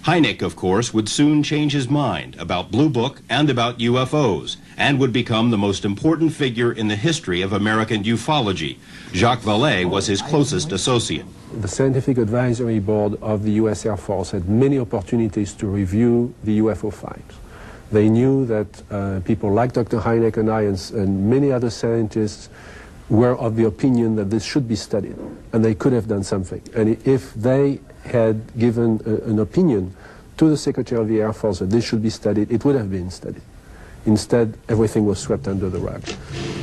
Hynek, of course, would soon change his mind about Blue Book and about UFOs, and would become the most important figure in the history of American ufology. Jacques Vallée was his closest associate. The Scientific Advisory Board of the U.S. Air Force had many opportunities to review the UFO files. They knew that people like Dr. Hynek and I and many other scientists were of the opinion that this should be studied, and they could have done something. And if they had given an opinion to the Secretary of the Air Force that this should be studied, it would have been studied. Instead, everything was swept under the rug.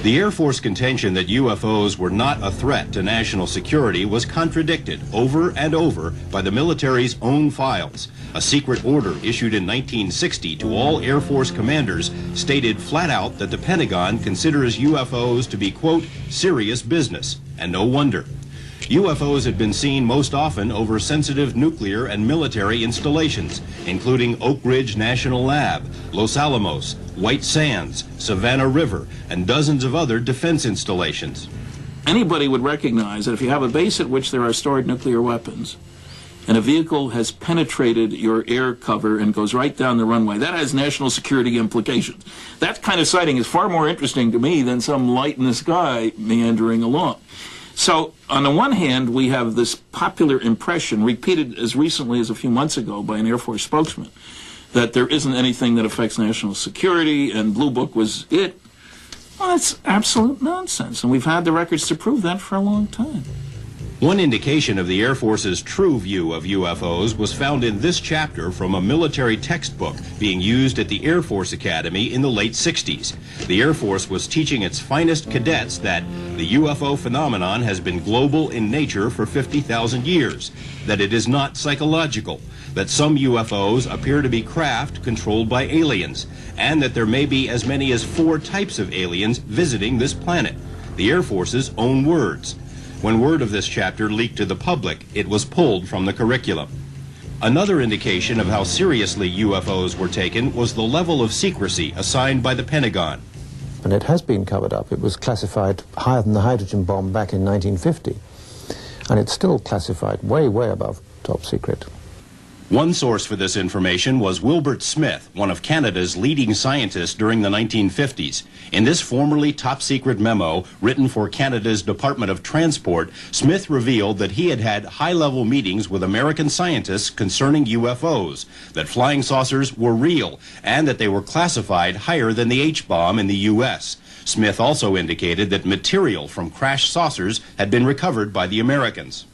The Air Force contention that UFOs were not a threat to national security was contradicted over and over by the military's own files. A secret order issued in 1960 to all Air Force commanders stated flat out that the Pentagon considers UFOs to be, quote, serious business, and no wonder. UFOs had been seen most often over sensitive nuclear and military installations, including Oak Ridge National Lab, Los Alamos, White Sands, Savannah River, and dozens of other defense installations. Anybody would recognize that if you have a base at which there are stored nuclear weapons, and a vehicle has penetrated your air cover and goes right down the runway, that has national security implications. That kind of sighting is far more interesting to me than some light in the sky meandering along. So, on the one hand, we have this popular impression, repeated as recently as a few months ago by an Air Force spokesman, that there isn't anything that affects national security, and Blue Book was it. Well, that's absolute nonsense, and we've had the records to prove that for a long time. One indication of the Air Force's true view of UFOs was found in this chapter from a military textbook being used at the Air Force Academy in the late 60s. The Air Force was teaching its finest cadets that the UFO phenomenon has been global in nature for 50,000 years, that it is not psychological, that some UFOs appear to be craft controlled by aliens, and that there may be as many as 4 types of aliens visiting this planet. The Air Force's own words. When word of this chapter leaked to the public, it was pulled from the curriculum. Another indication of how seriously UFOs were taken was the level of secrecy assigned by the Pentagon. And it has been covered up. It was classified higher than the hydrogen bomb back in 1950. And it's still classified way, way above top secret. One source for this information was Wilbert Smith, one of Canada's leading scientists during the 1950s. In this formerly top-secret memo, written for Canada's Department of Transport, Smith revealed that he had had high-level meetings with American scientists concerning UFOs, that flying saucers were real, and that they were classified higher than the H-bomb in the U.S. Smith also indicated that material from crashed saucers had been recovered by the Americans.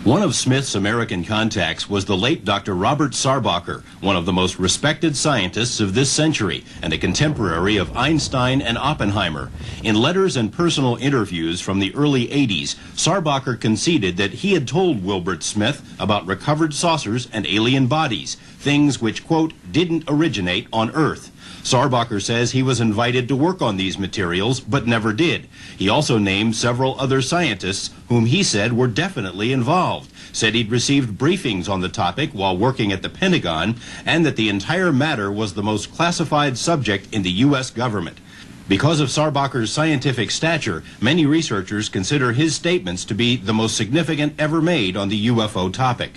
One of Smith's American contacts was the late Dr. Robert Sarbacher, one of the most respected scientists of this century and a contemporary of Einstein and Oppenheimer. In letters and personal interviews from the early 80s, Sarbacher conceded that he had told Wilbert Smith about recovered saucers and alien bodies, things which, quote, didn't originate on Earth. Sarbacher says he was invited to work on these materials, but never did. He also named several other scientists whom he said were definitely involved, said he'd received briefings on the topic while working at the Pentagon, and that the entire matter was the most classified subject in the U.S. government. Because of Sarbacher's scientific stature, many researchers consider his statements to be the most significant ever made on the UFO topic.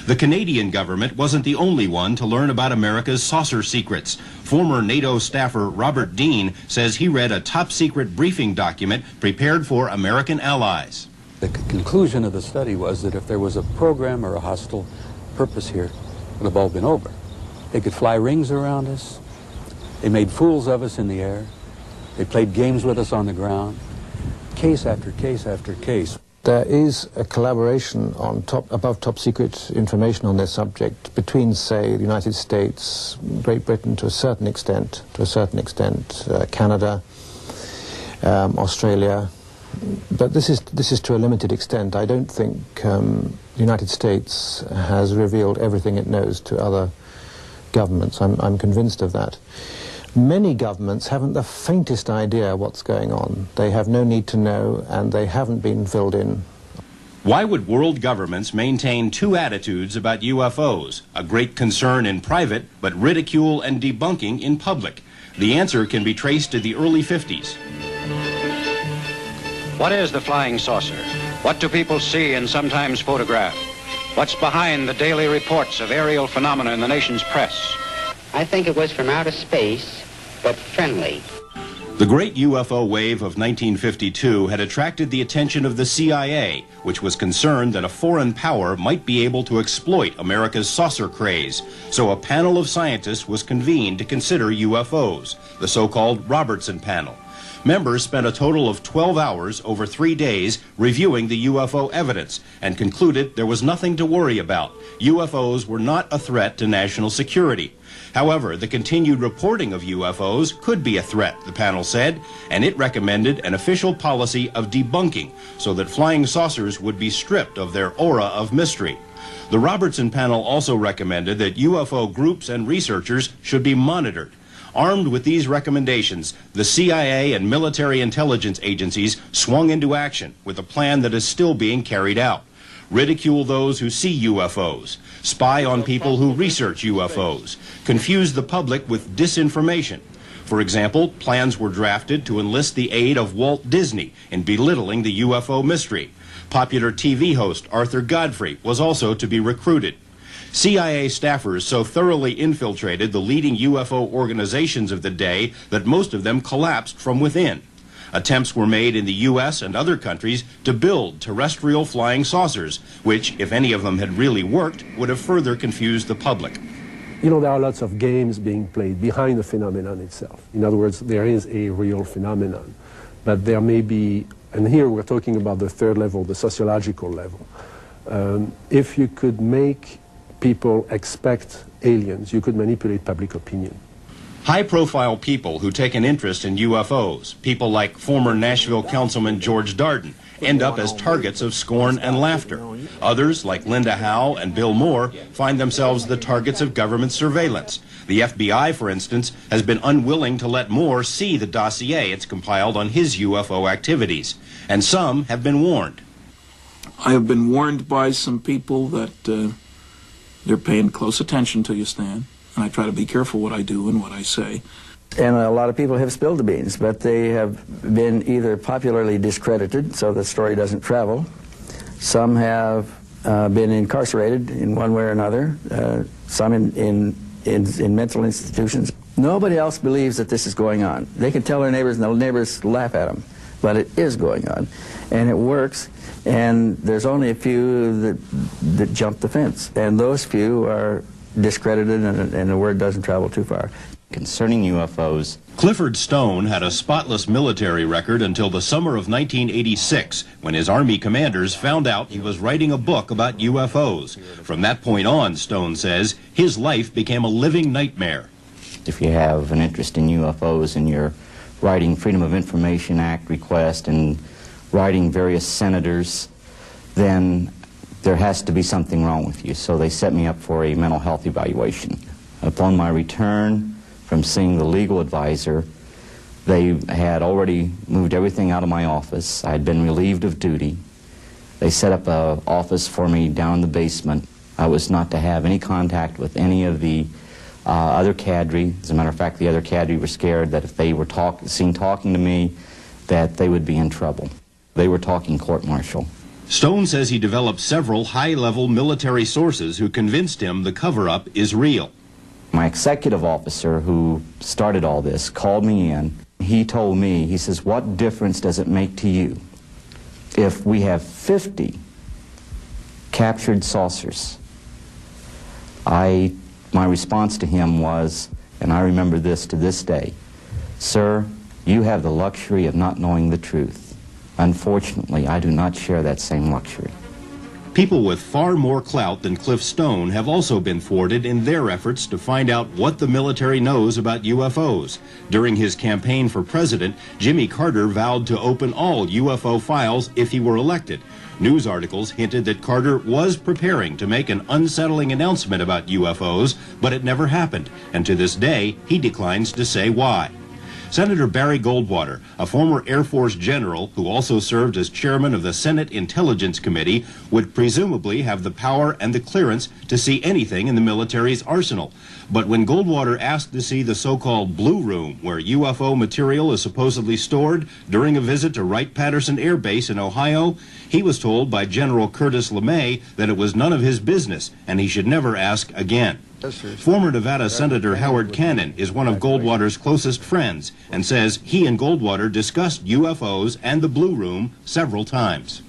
The Canadian government wasn't the only one to learn about America's saucer secrets. Former NATO staffer Robert Dean says he read a top-secret briefing document prepared for American allies. The conclusion of the study was that if there was a program or a hostile purpose here, it would have all been over. They could fly rings around us. They made fools of us in the air. They played games with us on the ground. Case after case after case. There is a collaboration on above top secret information on this subject between, say, the United States, Great Britain to a certain extent, Canada, Australia, but this is to a limited extent. I don't think the United States has revealed everything it knows to other governments. I'm convinced of that. Many governments haven't the faintest idea what's going on. They have no need to know, and they haven't been filled in. Why would world governments maintain two attitudes about UFOs? A great concern in private, but ridicule and debunking in public. The answer can be traced to the early 50s. What is the flying saucer? What do people see and sometimes photograph? What's behind the daily reports of aerial phenomena in the nation's press? I think it was from outer space, but friendly. The great UFO wave of 1952 had attracted the attention of the CIA, which was concerned that a foreign power might be able to exploit America's saucer craze. So a panel of scientists was convened to consider UFOs, the so-called Robertson panel. Members spent a total of 12 hours over 3 days reviewing the UFO evidence and concluded there was nothing to worry about. UFOs were not a threat to national security. However, the continued reporting of UFOs could be a threat, the panel said, and it recommended an official policy of debunking so that flying saucers would be stripped of their aura of mystery. The Robertson panel also recommended that UFO groups and researchers should be monitored. Armed with these recommendations, the CIA and military intelligence agencies swung into action with a plan that is still being carried out. Ridicule those who see UFOs, spy on people who research UFOs, confuse the public with disinformation. For example, plans were drafted to enlist the aid of Walt Disney in belittling the UFO mystery. Popular TV host Arthur Godfrey was also to be recruited. CIA staffers so thoroughly infiltrated the leading UFO organizations of the day that most of them collapsed from within. Attempts were made in the U.S. and other countries to build terrestrial flying saucers, which, if any of them had really worked, would have further confused the public. You know, there are lots of games being played behind the phenomenon itself. In other words, there is a real phenomenon, but there may be, and here we're talking about the third level, the sociological level. If you could make people expect aliens, you could manipulate public opinion. High-profile people who take an interest in UFOs, people like former Nashville Councilman George Darden, end up as targets of scorn and laughter. Others, like Linda Howe and Bill Moore, find themselves the targets of government surveillance. The FBI, for instance, has been unwilling to let Moore see the dossier it's compiled on his UFO activities, and some have been warned. I have been warned by some people that they're paying close attention to you, Stan, and I try to be careful what I do and what I say. And a lot of people have spilled the beans, but they have been either popularly discredited, so the story doesn't travel. Some have been incarcerated in one way or another, some in mental institutions. Nobody else believes that this is going on. They can tell their neighbors, and the neighbors laugh at them, but it is going on, and it works, and there's only a few that jump the fence, and those few are discredited, and the word doesn't travel too far. Concerning UFOs, Clifford Stone had a spotless military record until the summer of 1986, when his Army commanders found out he was writing a book about UFOs. From that point on, Stone says, his life became a living nightmare. if you have an interest in UFOs and you're writing Freedom of Information Act request and writing various senators, then there has to be something wrong with you. So they set me up for a mental health evaluation. Upon my return from seeing the legal advisor, they had already moved everything out of my office. I had been relieved of duty. They set up an office for me down in the basement. I was not to have any contact with any of the other cadre. As a matter of fact, the other cadre were scared that if they were seen talking to me, that they would be in trouble. They were talking court-martial. Stone says he developed several high-level military sources who convinced him the cover-up is real. My executive officer, who started all this, called me in. He told me, he says, what difference does it make to you if we have 50 captured saucers? My response to him was, and I remember this to this day, sir, you have the luxury of not knowing the truth. Unfortunately, I do not share that same luxury. People with far more clout than Cliff Stone have also been thwarted in their efforts to find out what the military knows about UFOs. During his campaign for president, Jimmy Carter vowed to open all UFO files if he were elected. News articles hinted that Carter was preparing to make an unsettling announcement about UFOs, but it never happened, and to this day, he declines to say why. Senator Barry Goldwater, a former Air Force general who also served as chairman of the Senate Intelligence Committee, would presumably have the power and the clearance to see anything in the military's arsenal. But when Goldwater asked to see the so-called Blue Room, where UFO material is supposedly stored, during a visit to Wright-Patterson Air Base in Ohio, he was told by General Curtis LeMay that it was none of his business and he should never ask again. Former Nevada Senator Howard Cannon is one of Goldwater's closest friends and says he and Goldwater discussed UFOs and the Blue Room several times.